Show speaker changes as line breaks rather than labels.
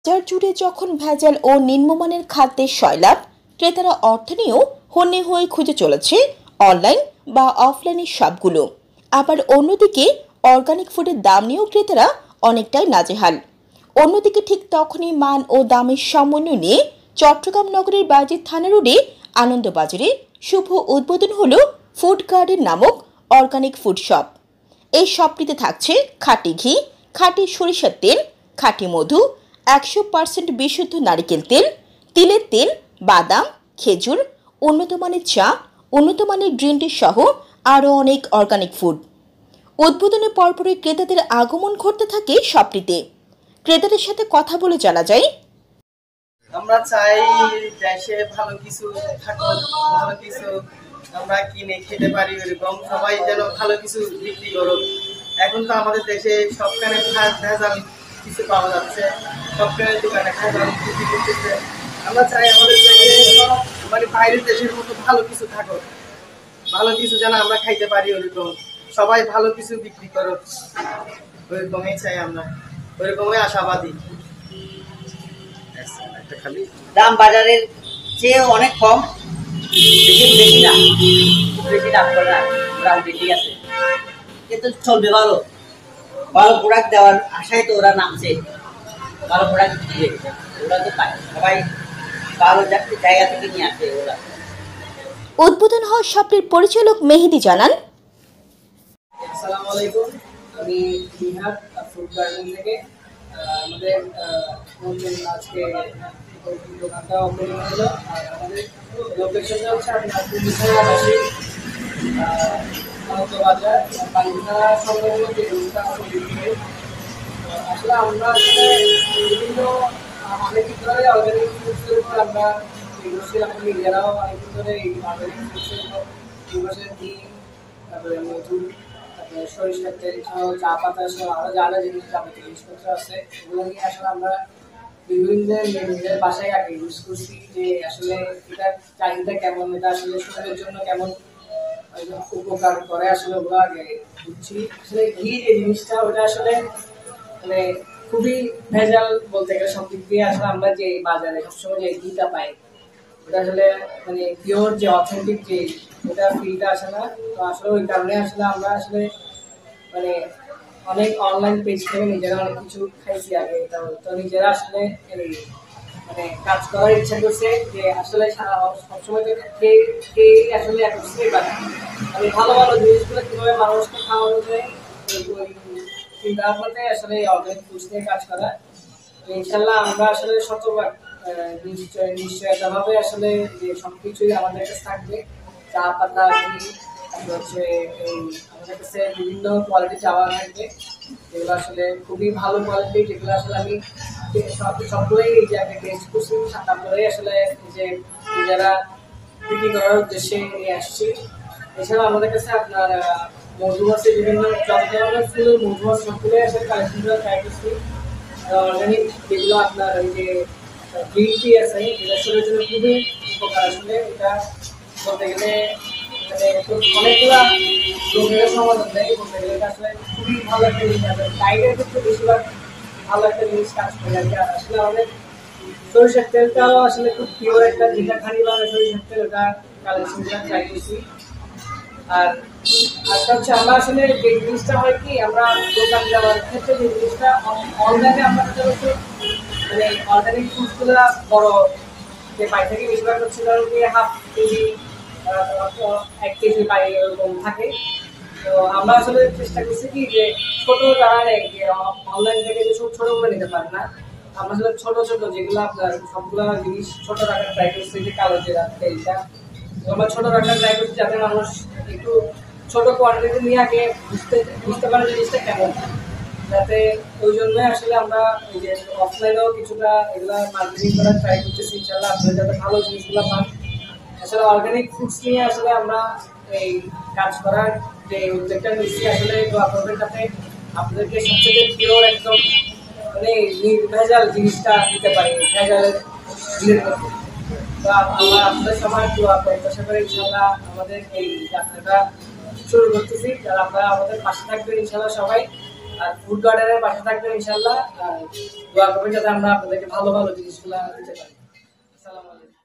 বাজার জুড়ে যখন ভেজাল ও নিম্নমানের খাদ্যের সয়লাব, ক্রেতারা অর্থ নিয়েও হন্যে হয়ে খুঁজে চলেছে অনলাইন বা অফলাইনের শপগুলো। আবার অন্যদিকে অর্গানিক ফুডের দাম নিয়েও ক্রেতারা অনেকটাই নাজেহাল। অন্যদিকে ঠিক তখনই মান ও দামের সমন্বয় নিয়ে চট্টগ্রাম নগরের বাজিত থানা রোডে আনন্দবাজারে শুভ উদ্বোধন হলো ফুড গার্ডেন নামক অর্গানিক ফুড শপ। এই শপটিতে থাকছে খাঁটি ঘি, খাঁটি সরিষার তেল, খাঁটি মধু, 100% বিশুদ্ধ নারিকেল তেল, তিলের তেল, বাদাম, খেজুর, উন্নত মানের চা, উন্নত মানের গ্রিন টি সহ আরও অনেক অর্গানিক ফুড। উদ্বোধনের পরপরই ক্রেতাদের আগমন ঘটতে থাকে শপটিতে। ক্রেতাদের সাথে কথা বলে জানা যায়,
আমরা চাই দেশে ভালো কিছু থাকুক, ভালো কিছু আমরা কিনে খেতে পারি, এরকম সবাই যেন ভালো কিছু বিক্রি করুক। এখন তো আমাদের দেশে সবখানে ভেজাল কিছু পাওয়া যাচ্ছে, সবখানে দোকানে ভেজাল বিক্রি করতেছে। আমরা চাই আমাদের দেশে মানে বাইরের দেশের মতো ভালো কিছু থাকুক, ভালো কিছু যেন আমরা খাইতে পারি, ওরকম সবাই ভালো কিছু বিক্রি করুক, ওইরকমই চাই আমরা, ওইরকমই আশাবাদী।
দাম বাজারের চেয়ে অনেক কম, বেশি না, বেশি দাম করে না, মোটামুটি ঠিক আছে, কিন্তু চলবে ভালো। ভালো প্রোডাক্ট দেওয়ার আশায় তো ওরা নামছে, ভালো প্রোডাক্ট দিবে, ওরা তো সবাই ভালো জায়গা থেকে নিয়ে আসে ওরা।
উদ্বোধন হওয়া শপটির পরিচালক মেহেদি জানান,
আসসালামু আলাইকুম, আমি নিহাদ ফুড গার্ডেন থেকে। আমাদের আজকে দোকানটা ওপেনিং হলো। আর আমাদের লোকেশনটা হচ্ছে আপনার পুলিশাশি বাজার পালিথানা সংলগ্ন যে রুটটা আসলে আমরা বিভিন্ন অনেকদিন ধরে অর্গানিক ফুডসের উপর আমরা নির্ভরশীল, আমাদের নিজেরাও অনেকদিন ধরে এই অর্গানিক ফুডসের উপর নির্ভরশীল। ঘি, তারপরে মধু, তারপরে সরিষার তেল সহ, চা পাতা সহ আরও যা যা জিনিসপত্র আছে, এগুলো নিয়ে আসলে আমরা বিভিন্ন নিজেদের বাসায় আগে ইউজ করছি যে আসলে এটার চাহিদা কেমন, এটা আসলে শরীরের জন্য কেমন উপকার করে, আসলে ওগুলো আগে বুঝছি। আসলে ঘি যে জিনিসটা, ওটা আসলে মানে খুবই ভেজাল বলতে গেলে সব দিক দিয়ে। আসলে আমরা যে বাজারে সবসময় যে ঘিটা পাই, ওটা আসলে মানে পিওর যে অথেন্টিক যে ওটা ফিলটা আসে না। তো আসলে ওই কারণে আসলে আমরা আসলে মানে অনেক অনলাইন পেজ থেকে নিজেরা অনেক কিছু খাইছি আগে, তো নিজেরা আসলে মানে কাজ করার ইচ্ছা করছে যে আসলে সবসময় খেয়ে আসলে মানে ভালো ভালো জিনিসগুলো কীভাবে মানুষকে খাওয়ানো যায়, চিন্তা ভাবনাতে আসলে অর্গানিক ফুডস নিয়ে কাজ করা। ইনশাল্লাহ আমরা আসলে শতভাগ নিশ্চয়তাভাবে আসলে যে সব কিছুই আমাদের কাছে থাকবে। চা পাতা, ঘি, হচ্ছে আমাদের কাছে বিভিন্ন কোয়ালিটি চাওয়া থাকবে, যেগুলো আসলে খুবই ভালো কোয়ালিটি, যেগুলো আসলে আমি সবগুলোই এই যে আমি টেস্ট করছি, তারপরেই আসলে যে নিজেরা বিক্রি করার উদ্দেশ্যে নিয়ে আসছি। এছাড়া আমাদের কাছে আপনার মধু আছে, বিভিন্ন যত ধরনের ফুলের মধু আছে সবগুলোই আসলে কালেকশন করে ট্রাই করছি। অর্গানিক যেগুলো আপনার ওই যে গ্রিন টি আছে, এটা শরীরের জন্য খুবই উপকার। আসলে এটা বলতে গেলে মানে অনেকগুলা রোগের সমাধান দেয়, বলতে গেলে এটা আসলে খুবই ভালো একটা জিনিস। ডায়েটের ক্ষেত্রে বেশিরভাগ ভালো একটা জিনিস কাজ করে আর কি। আসলে আমাদের সরিষার তেলটাও আসলে খুব পিওর একটা, যেটা খানি বাংলা সরিষার তেল, ওটা কালেকশন ট্রাই করছি। আর আজকে হচ্ছে আমরা আসলে যে জিনিসটা হয় কি, আমরা দোকান যাওয়ার ক্ষেত্রে যে জিনিসটা অনলাইনে আমরা হচ্ছে মানে অর্গানিক ফুডসগুলো বড় যে পাই থেকে বেশিরভাগ হচ্ছে ধরুন হাফ কেজি 1 কেজি পাই এরকম থাকে। তো আমরা আসলে চেষ্টা করছি কি যে ছোট যারা নেই, যে অনলাইন থেকে যে সব ছোট করে নিতে পারে না, আমরা আসলে ছোট ছোট যেগুলো আপনার সবগুলো জিনিস ছোট রাখার ট্রাই করছি। যে কালো জিরা তেলটা আমরা ছোট রাখার ট্রাই করছি, যাতে মানুষ একটু ছোট কোয়ান্টিটি নিয়ে আগে বুঝতে পারে জিনিসটা কেমন, যাতে ওই জন্য আসলে আমরা এই যে অফলাইনেও কিছুটা এগুলা মার্কেটিং করার ট্রাই করতেছি। ইনশাল্লাহ আপনারা যাতে ভালো জিনিসগুলো পান। আসলে অর্গানিক ফুডস নিয়ে আসলে আমরা এই কাজ করার যে উদ্যোগটা নিচ্ছি, আসলে আপনাদের কাছে আপনাদেরকে সবচেয়ে পিওর একদম মানে নির্ভেজাল জিনিসটা দিতে পারি, ভেজালের জিনিস। তো আমরা আপনাদের সবাই প্রত্যাশা করে ইনশাল্লাহ আমাদের এই যাত্রাটা শুরু করতেছি। যারা আমরা আমাদের পাশে থাকবেন ইনশাল্লাহ সবাই। আর ফুড গার্ডেনের পাশে থাকবেন ইনশাল্লাহ। আর দোয়া করবেন যাতে আমরা আপনাদেরকে ভালো ভালো জিনিসগুলো দিতে পারি। আসসালামু আলাইকুম।